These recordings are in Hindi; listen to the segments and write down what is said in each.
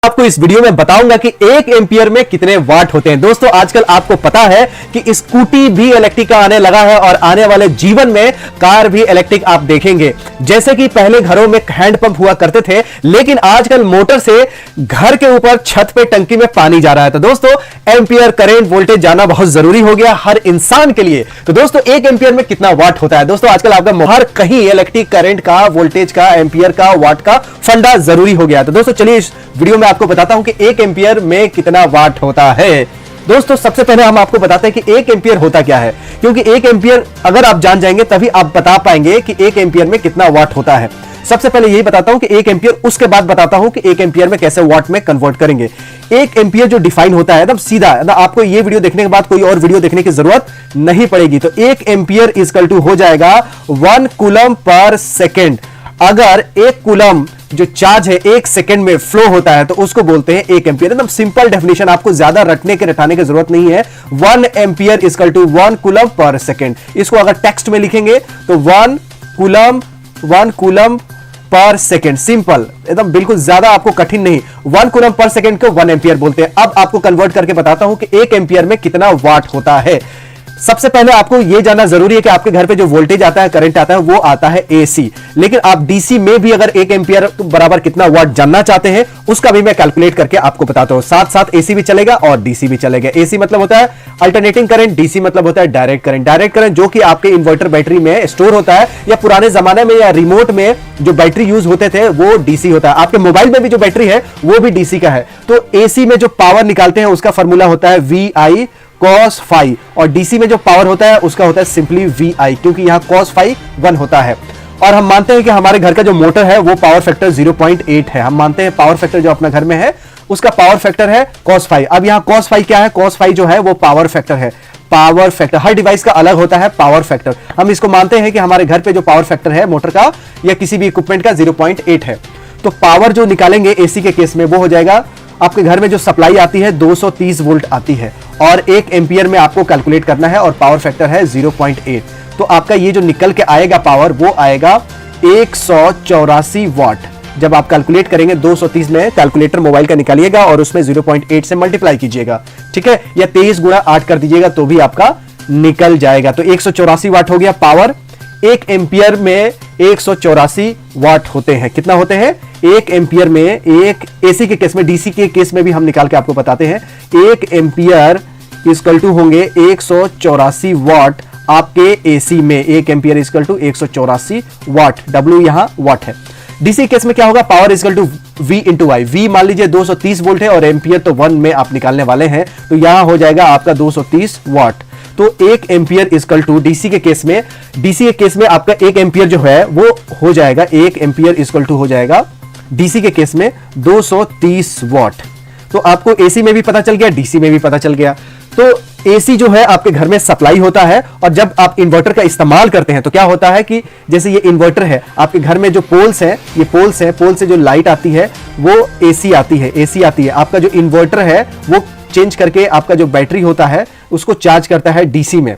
आपको इस वीडियो में बताऊंगा कि 1 एम्पियर में कितने वाट होते हैं। दोस्तों आजकल आपको पता है कि स्कूटी भी इलेक्ट्रिक का आने लगा है और आने वाले जीवन में कार भी इलेक्ट्रिक आप देखेंगे। जैसे कि पहले घरों में हैंडपंप हुआ करते थे, लेकिन आजकल मोटर से घर के ऊपर छत पे टंकी में पानी जा रहा है। तो दोस्तों एम्पियर करंट वोल्टेज जाना बहुत जरूरी हो गया हर इंसान के लिए। तो दोस्तों 1 एम्पियर में कितना वाट होता है। दोस्तों आजकल आपका हर कहीं इलेक्ट्रिक करंट का, वोल्टेज का, एम्पियर का, वाट का फंडा जरूरी हो गया। तो दोस्तों चलिए इस वीडियो में आपको बताता हूं कि 1 एम्पियर में कितना वाट होता है। दोस्तों सबसे पहले हम आपको बताते हैं कि 1 एम्पियर होता क्या है, क्योंकि 1 एम्पियर अगर आप जान जाएंगे तभी आप बता पाएंगे कि 1 एम्पियर में कितना वाट होता है। सबसे पहले यही बताता हूं कि 1 एम्पियर, उसके बाद बताता हूं कि 1 एम्पियर में कैसे वाट में कन्वर्ट करेंगे। 1 एम्पियर जो डिफाइन होता है एकदम सीधा, आपको ये वीडियो देखने के बाद कोई और वीडियो देखने की जरूरत नहीं पड़ेगी। तो 1 एम्पियर इक्वल टू हो जाएगा 1 कूलम पर सेकेंड। अगर 1 कूलम जो चार्ज है 1 सेकंड में फ्लो होता है तो उसको बोलते हैं 1 एम्पियर। एकदम सिंपल डेफिनेशन, आपको ज्यादा रटने के रटाने की जरूरत नहीं है। 1 ampere equal to 1 coulomb per second. इसको अगर टेक्स्ट में लिखेंगे तो 1 कूलम पर सेकंड। सिंपल, एकदम बिल्कुल ज्यादा आपको कठिन नहीं। 1 कूलम पर सेकंड को 1 एम्पियर बोलते हैं। अब आपको कन्वर्ट करके बताता हूं कि 1 एम्पियर में कितना वाट होता है। सबसे पहले आपको यह जानना जरूरी है कि आपके घर पे जो वोल्टेज आता है, करंट आता है, वो आता है एसी। लेकिन आप डीसी में भी अगर 1 एम्पियर बराबर कितना वाट जानना चाहते हैं, उसका भी मैं कैलकुलेट करके आपको बताता हूं। साथ साथ एसी भी चलेगा और डीसी भी चलेगा। एसी मतलब होता है अल्टरनेटिंग करंट, डीसी मतलब होता है डायरेक्ट करंट। डायरेक्ट करंट जो कि आपके इन्वर्टर बैटरी में स्टोर होता है, या पुराने जमाने में या रिमोट में जो बैटरी यूज होते थे वो डीसी होता है। आपके मोबाइल में भी जो बैटरी है वो भी डीसी का है। तो एसी में जो पावर निकालते हैं उसका फॉर्मूला होता है VI cos phi, और डीसी में जो पावर होता है उसका होता है सिंपली VI, क्योंकि यहां cos phi 1 होता है। और हम मानते हैं कि हमारे घर का जो मोटर है वो पावर फैक्टर 0.8 है। हम मानते हैं पावर फैक्टर जो अपना घर में है उसका पावर फैक्टर है cos phi। अब यहां cos phi क्या है? cos phi जो है वो पावर फैक्टर है। पावर फैक्टर हर डिवाइस का अलग होता है पावर फैक्टर। हम इसको मानते हैं कि हमारे घर पे जो पावर फैक्टर है मोटर का या किसी भी इक्विपमेंट का 0.8 है। तो पावर जो निकालेंगे एसी के केस में वो हो जाएगा, आपके घर में जो सप्लाई आती है 230 वोल्ट आती है, और 1 एम्पियर में आपको कैलकुलेट करना है और पावर फैक्टर है 0.8। तो आपका ये जो निकल के आएगा पावर वो आएगा 184 वाट। जब आप कैलकुलेट करेंगे 230 में कैलकुलेटर मोबाइल का निकालिएगा और उसमें 0.8 से मल्टीप्लाई कीजिएगा, ठीक है, या 23 गुणा 8 कर दीजिएगा तो भी आपका निकल जाएगा। तो 184 वाट हो गया पावर। 1 एम्पियर में 184 वाट होते हैं। कितना होते हैं 1 एम्पियर में? एक एसी के केस में, डीसी के केस में भी हम निकाल के आपको बताते हैं। 1 एम्पियर इक्वल टू होंगे 184 वाट आपके एसी में। 1 ampere equal to 184 watt. W यहां वाट है। डीसी केस में क्या होगा? Power equal to V into I. V मान लीजिए 230 वोल्ट है और एम्पियर तो 1 में आप निकालने वाले हैं, तो यहां हो जाएगा आपका 230 वाट। तो 1 एम्पियर इक्वल टू डीसी के केस में आपका 1 एम्पियर जो है वो हो जाएगा, 1 एम्पियर इक्वल टू हो जाएगा डीसी के केस में 230 वाट। तो आपको एसी में भी पता चल गया, डीसी में भी पता चल गया। तो एसी जो है आपके घर में सप्लाई होता है, और जब आप इन्वर्टर का इस्तेमाल करते हैं तो क्या होता है कि जैसे ये इन्वर्टर है, आपके घर में जो पोल्स है, ये पोल्स है, पोल से जो लाइट आती है वो एसी आती है। आपका जो इन्वर्टर है वो चेंज करके आपका जो बैटरी होता है उसको चार्ज करता है डीसी में,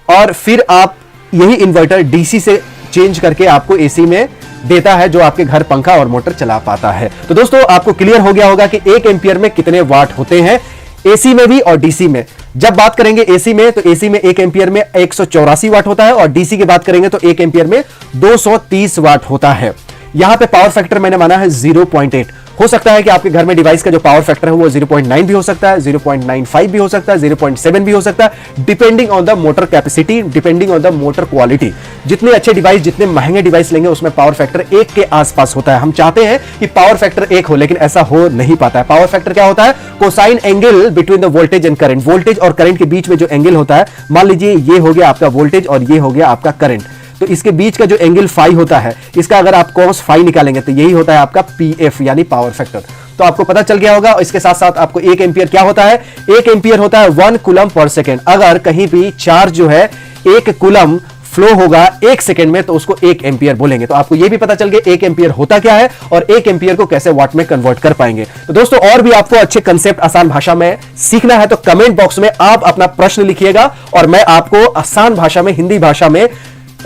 और फिर आप यही इन्वर्टर डीसी से चेंज करके आपको एसी में देता है, जो आपके घर पंखा और मोटर चला पाता है। तो दोस्तों आपको क्लियर हो गया होगा कि 1 एम्पियर में कितने वाट होते हैं एसी में भी और डीसी में। जब बात करेंगे एसी में, तो एसी में 1 एम्पियर में 184 वाट होता है, और डीसी की बात करेंगे तो 1 एम्पियर में 230 वाट होता है। यहां पे पावर फैक्टर मैंने माना है 0.8। हो सकता है कि आपके घर में डिवाइस का जो पावर फैक्टर है वो 0.9 भी हो सकता है, 0.95 भी हो सकता है, 0.7 भी हो सकता है, depending on the motor capacity, depending on the motor quality. जितने अच्छे डिवाइस, जितने महंगे डिवाइस लेंगे उसमें पावर फैक्टर 1 के आसपास होता है। हम चाहते हैं कि पावर फैक्टर 1 हो, लेकिन ऐसा हो नहीं पाता है। पावर फैक्टर क्या होता है? Cosine angle between the voltage and current. Voltage और करंट के बीच में जो एंगल होता है, मान लीजिए ये हो गया आपका वोल्टेज और ये हो गया आपका करंट, तो इसके बीच का जो एंगल फाई होता है, इसका अगर आप cos फाई निकालेंगे तो यही होता है आपका PF यानी पावर फैक्टर। तो आपको पता चल गया होगा। इसके साथ साथ आपको 1 एम्पियर क्या होता है? 1 एम्पियर होता है 1 कूलम पर सेकेंड। अगर कहीं भी चार्ज जो है 1 कूलम फ्लो होगा 1 सेकेंड में तो उसको 1 एम्पियर बोलेंगे। तो आपको यह भी पता चल गया 1 एम्पियर होता क्या है और 1 एम्पियर को कैसे वाट में कन्वर्ट कर पाएंगे। तो दोस्तों और भी आपको अच्छे कंसेप्ट आसान भाषा में सीखना है तो कमेंट बॉक्स में आप अपना प्रश्न लिखिएगा और मैं आपको आसान भाषा में, हिंदी भाषा में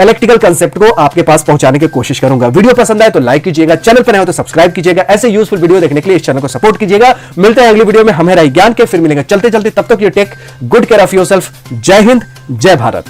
इलेक्ट्रिकल कंसेप्ट को आपके पास पहुंचाने की कोशिश करूंगा। वीडियो पसंद आए तो लाइक कीजिएगा, चैनल पर नए हो तो सब्सक्राइब कीजिएगा। ऐसे यूजफुल वीडियो देखने के लिए इस चैनल को सपोर्ट कीजिएगा। मिलते हैं अगली वीडियो में हमें ज्ञान के, फिर मिलेंगे चलते चलते। तब तक you take good care of yourself. जय हिंद, जय भारत।